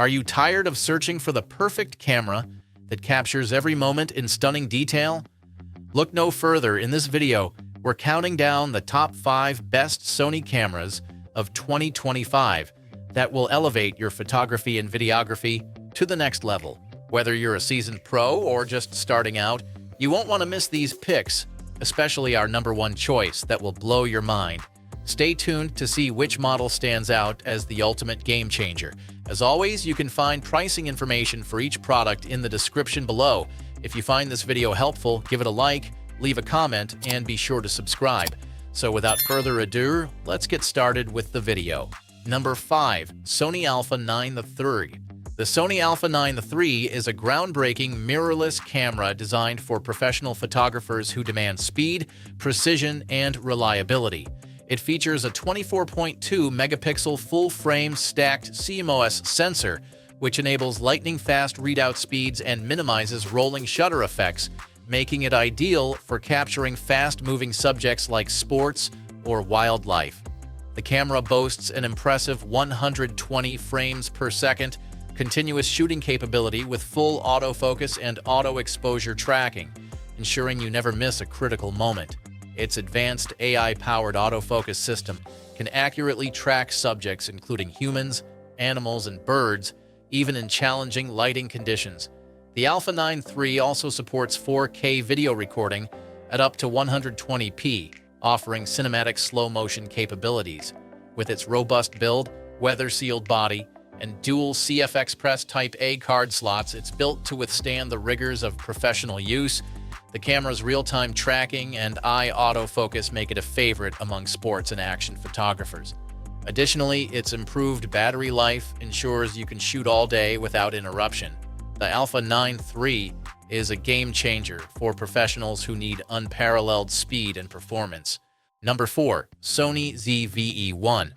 Are you tired of searching for the perfect camera that captures every moment in stunning detail? Look no further. In this video, we're counting down the top 5 best Sony cameras of 2025 that will elevate your photography and videography to the next level. Whether you're a seasoned pro or just starting out, you won't want to miss these picks, especially our #1 choice that will blow your mind. Stay tuned to see which model stands out as the ultimate game changer. As always, you can find pricing information for each product in the description below. If you find this video helpful, give it a like, leave a comment, and be sure to subscribe. So without further ado, let's get started with the video. Number 5. Sony Alpha 9 III. The Sony Alpha 9 III is a groundbreaking mirrorless camera designed for professional photographers who demand speed, precision, and reliability. It features a 24.2 megapixel full-frame stacked CMOS sensor, which enables lightning-fast readout speeds and minimizes rolling shutter effects, making it ideal for capturing fast-moving subjects like sports or wildlife. The camera boasts an impressive 120 frames per second, continuous shooting capability with full autofocus and auto-exposure tracking, ensuring you never miss a critical moment. Its advanced AI-powered autofocus system can accurately track subjects including humans, animals, and birds, even in challenging lighting conditions. The Alpha 9 III also supports 4K video recording at up to 120p, offering cinematic slow-motion capabilities. With its robust build, weather-sealed body, and dual CF Express Type A card slots, it's built to withstand the rigors of professional use. The camera's real-time tracking and eye autofocus make it a favorite among sports and action photographers. Additionally, its improved battery life ensures you can shoot all day without interruption. The Alpha 9 III is a game-changer for professionals who need unparalleled speed and performance. Number 4. Sony ZV-E1.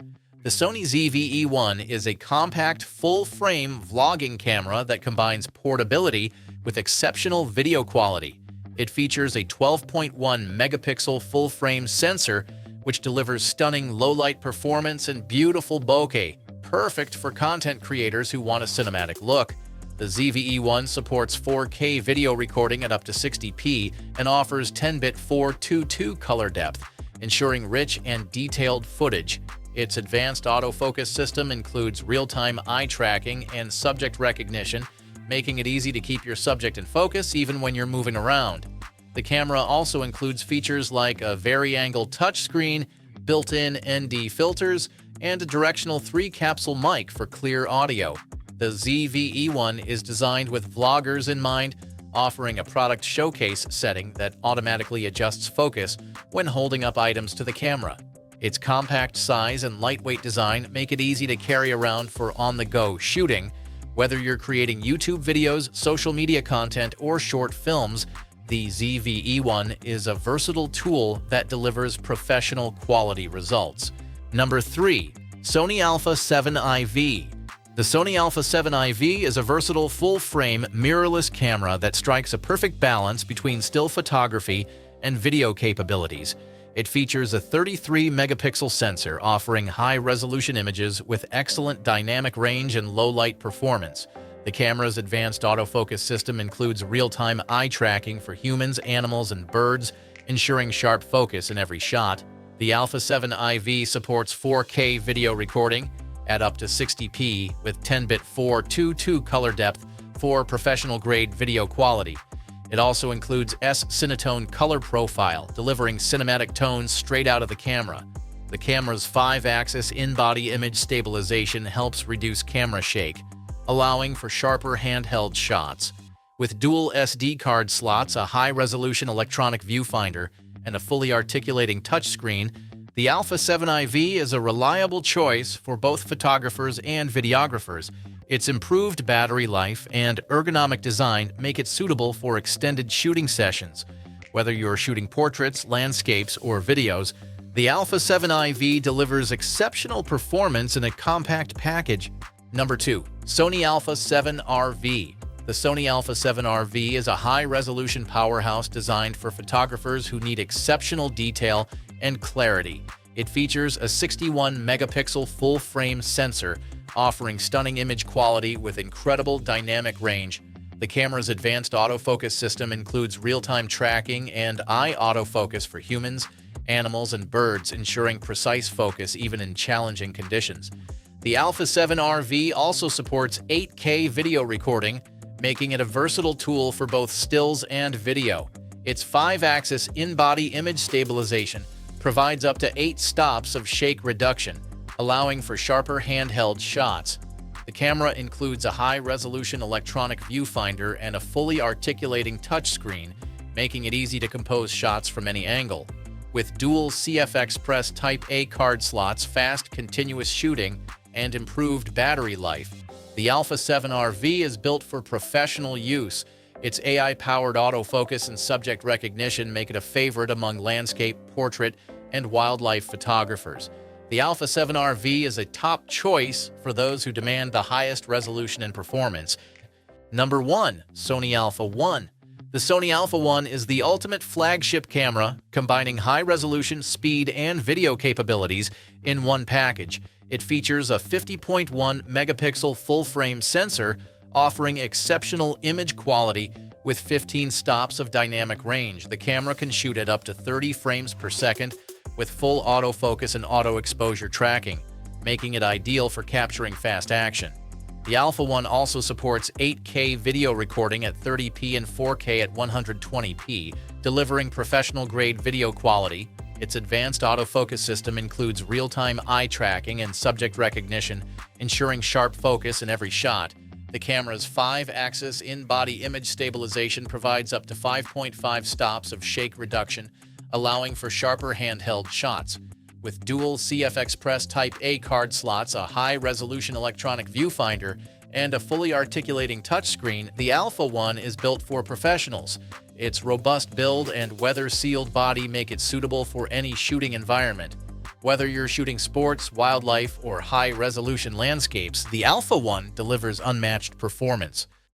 The Sony ZV-E1 is a compact, full-frame vlogging camera that combines portability with exceptional video quality. It features a 12.1 megapixel full-frame sensor, which delivers stunning low-light performance and beautiful bokeh, perfect for content creators who want a cinematic look. The ZV-E1 supports 4K video recording at up to 60p and offers 10-bit 422 color depth, ensuring rich and detailed footage. Its advanced autofocus system includes real-time eye tracking and subject recognition, making it easy to keep your subject in focus even when you're moving around. The camera also includes features like a vari-angle touchscreen, built-in ND filters, and a directional 3-capsule mic for clear audio. The ZV-E1 is designed with vloggers in mind, offering a product showcase setting that automatically adjusts focus when holding up items to the camera. Its compact size and lightweight design make it easy to carry around for on-the-go shooting. Whether you're creating YouTube videos, social media content, or short films, the ZV-E1 is a versatile tool that delivers professional quality results. Number 3. Sony Alpha 7 IV. The Sony Alpha 7 IV is a versatile full-frame mirrorless camera that strikes a perfect balance between still photography and video capabilities. It features a 33-megapixel sensor offering high-resolution images with excellent dynamic range and low-light performance. The camera's advanced autofocus system includes real-time eye tracking for humans, animals, and birds, ensuring sharp focus in every shot. The Alpha 7 IV supports 4K video recording at up to 60p with 10-bit 422 color depth for professional-grade video quality. It also includes S-Cinetone color profile, delivering cinematic tones straight out of the camera. The camera's 5-axis in-body image stabilization helps reduce camera shake, allowing for sharper handheld shots. With dual SD card slots, a high-resolution electronic viewfinder, and a fully articulating touchscreen, the Alpha 7 IV is a reliable choice for both photographers and videographers. Its improved battery life and ergonomic design make it suitable for extended shooting sessions. Whether you're shooting portraits, landscapes, or videos, the Alpha 7 IV delivers exceptional performance in a compact package. Number 2. Sony Alpha 7 RV. The Sony Alpha 7 RV is a high-resolution powerhouse designed for photographers who need exceptional detail and clarity. It features a 61-megapixel full-frame sensor, offering stunning image quality with incredible dynamic range. The camera's advanced autofocus system includes real-time tracking and eye autofocus for humans, animals, and birds, ensuring precise focus even in challenging conditions. The Alpha 7 RV also supports 8K video recording, making it a versatile tool for both stills and video. Its 5-axis in-body image stabilization provides up to 8 stops of shake reduction, allowing for sharper handheld shots. The camera includes a high-resolution electronic viewfinder and a fully articulating touchscreen, making it easy to compose shots from any angle. With dual CF Type-A card slots, fast, continuous shooting, and improved battery life, the Alpha 7 RV is built for professional use. Its AI-powered autofocus and subject recognition make it a favorite among landscape, portrait, and wildlife photographers. The Alpha 7 RV is a top choice for those who demand the highest resolution and performance. Number 1. Sony Alpha 1. The Sony Alpha 1 is the ultimate flagship camera, combining high-resolution, speed, and video capabilities in one package. It features a 50.1-megapixel full-frame sensor, offering exceptional image quality with 15 stops of dynamic range. The camera can shoot at up to 30 frames per second with full autofocus and auto-exposure tracking, making it ideal for capturing fast action. The Alpha 1 also supports 8K video recording at 30p and 4K at 120p, delivering professional-grade video quality. Its advanced autofocus system includes real-time eye tracking and subject recognition, ensuring sharp focus in every shot. The camera's 5-axis in-body image stabilization provides up to 5.5 stops of shake reduction, allowing for sharper handheld shots. With dual CF Type-A card slots, a high-resolution electronic viewfinder, and a fully articulating touchscreen, the Alpha 1 is built for professionals. Its robust build and weather-sealed body make it suitable for any shooting environment. Whether you're shooting sports, wildlife, or high-resolution landscapes, the Alpha 1 delivers unmatched performance.